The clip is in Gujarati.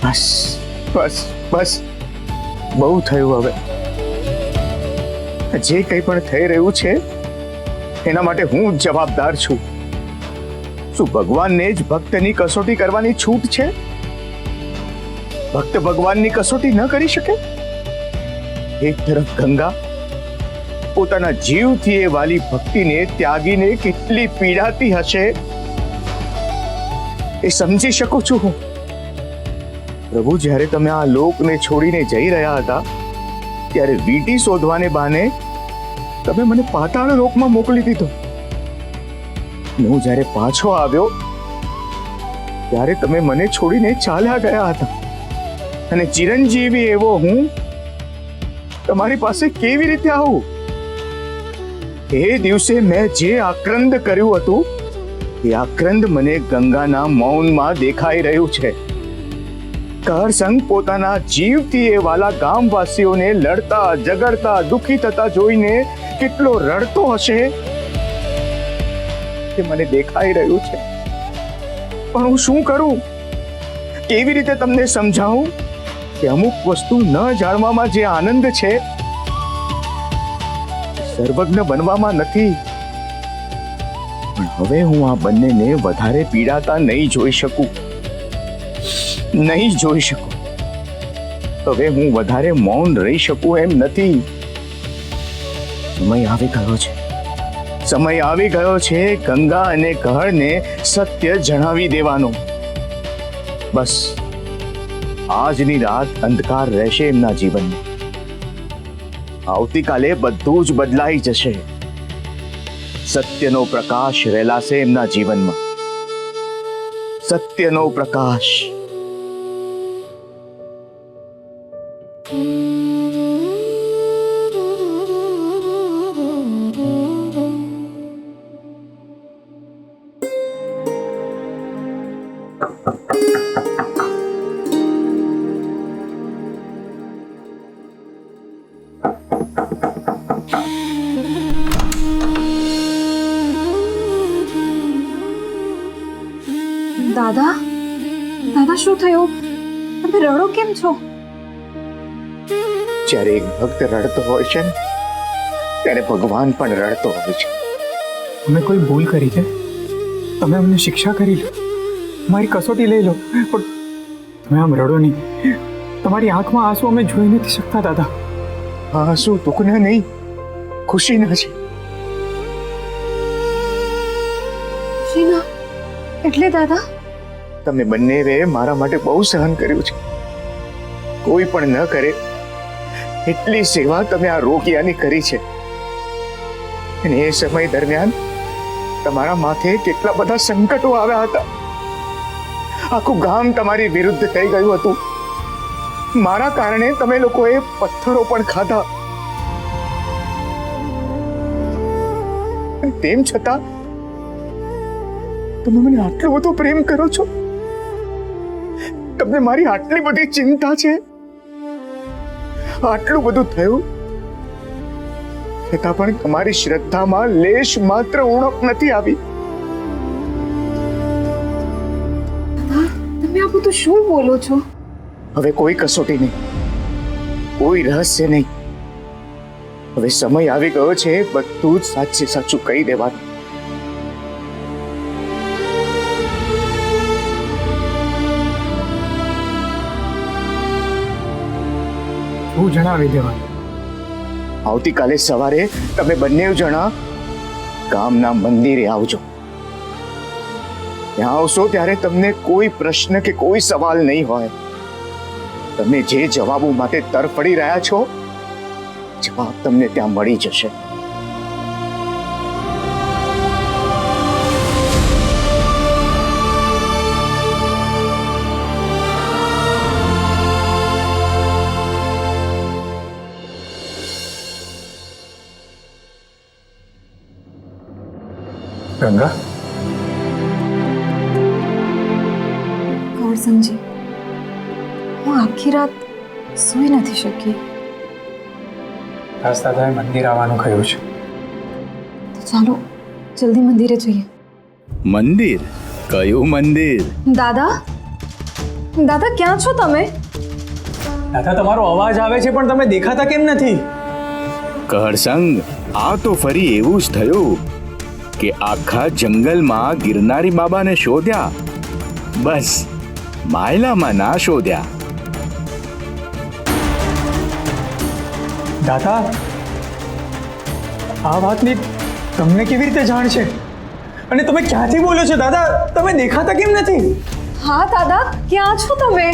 બસ બસ બસ, બહુ થયું હવે. જે કંઈ પણ થઈ રહ્યું છે એના માટે હું જ જવાબદાર છું. શું ભગવાનને જ ભક્તની કસોટી કરવાની છૂટ છે? ભક્ત ભગવાનની કસોટી ન કરી શકે? એક તરફ ગંગા પોતાના જીવથી એ વાલી ભક્તિને ત્યાગીને કેટલી પીડાતી હશે એ સમજી શકું છું હું. પ્રભુ, જ્યારે તમે આ લોકને છોડીને જઈ રહ્યા હતા ત્યારે વીંટી શોધવાને બહાને તમે મને પાતાળ લોકમાં મોકલી દીધો. હું જ્યારે પાછો આવ્યો ત્યારે તમે મને છોડીને ચાલ્યા ગયા હતા, અને ચિરંજીવી એવો હું તમારી પાસે કેવી રીતે આવું? એ દિવસે મેં જે આક્રંદ કર્યું હતું એ આક્રંદ મને ગંગાના મૌનમાં દેખાઈ રહ્યું છે. કરસંગ પોતાના જીવથી એ વાલા ગામવાસીઓને લડતા ઝઘડતા દુખી થતા જોઈને કેટલો રડતો હશે તે મને દેખાઈ રહ્યું છે. પણ હું શું કરું? કેવી રીતે તમને સમજાવું કે અમુક વસ્તુ ન જાણવામાં જે આનંદ છે સર્વજ્ઞ બનવામાં નથી. પણ હવે હું આ બંનેને વધારે પીડાતા નહીં જોઈ શકું. હવે હું વધારે મૌન રહી શકું એમ નથી. સમય આવી ગયો છે ગંગા અને કહળને સત્ય જણાવી દેવાનો. બસ આજની રાત અંધકાર રહેશે એમના જીવનમાં. આવતીકાલે બધું જ બદલાઈ જશે. સત્યનો પ્રકાશ રેલાશે એમના જીવનમાં. સત્યનો પ્રકાશ. દાદા, દાદા શું થયું? તમે રડો કેમ છો? જ્યારે એક ભક્ત રડતો હોય છે ને ત્યારે ભગવાન પણ રડતો હોય છે. અમે કોઈ ભૂલ કરી છે? તમે અમને શિક્ષા કરી લો, મારી કસોટી લઈ લો, પણ તમે આમ રડો નહીં. તમારી આંખમાં આંસુ અમે જોઈ નથી શકતા દાદા. આ આંસુ દુઃખના નહીં, ખુશીના છે. શીના એટલે દાદા? તમે બંનેએ મારા માટે બહુ સહન કર્યું છે. કોઈ પણ ન કરે એટલી સેવા તમે આ રોગિયાની કરી છે. અને એ સમય દરમિયાન તમારા માથે કેટલા બધા સંકટો આવ્યા હતા. આખું ગામ તમારી વિરુદ્ધ થઈ ગયું હતું. મારા કારણે તમે લોકોએ પથ્થરો પણ ખાધા. તેમ છતાં તમે મને આટલો બધો પ્રેમ કરો છો. તમને મારી આટલી બધી ચિંતા છે. આટલું બધું થયું છતાં પણ તમારી શ્રદ્ધામાં લેશ માત્ર ઉણપ નથી આવી. તમે આ બધું શું બોલો છો? હવે કોઈ કસોટી નહીં, કોઈ રહસ્ય નહીં. હવે સમય આવી ગયો છે બધું જ સાચે સાચું કહી દેવાનું. હું જણાવી દેવાનું. આવતીકાલે સવારે તમે બંને જણા ગામના મંદિરે આવજો. ત્યાં આવશો ત્યારે તમને કોઈ પ્રશ્ન કે કોઈ સવાલ નહીં હોય. તમે જે જવાબો માટે તરફડી રહ્યા છો જવાબ તમને ત્યાં મળી જશે. ગંગા, કરસંગજી, હું આખી રાત સૂઈ નથી શકી. આજ દાદાએ મંદિર આવવાનું કહ્યું છે. તો ચાલો જલ્દી મંદિરે જઈએ. મંદિર? કયું મંદિર? દાદા, દાદા ક્યાં છો તમે? દાદા તમારો અવાજ આવે છે પણ તમે દેખાતા કેમ નથી? કહરસંગ, આ તો ફરી એવું જ થયું કે આખા જંગલમાં ગિરનારી બાબાને શોધ્યા, બસ માયલામાં ના શોધ્યા. દાદા આ વાતની તમને કેવી રીતે જાણ છે? અને તમે ક્યાંથી બોલો છો દાદા? તમે દેખાતા કેમ નથી? હા દાદા, ક્યાં છો તમે?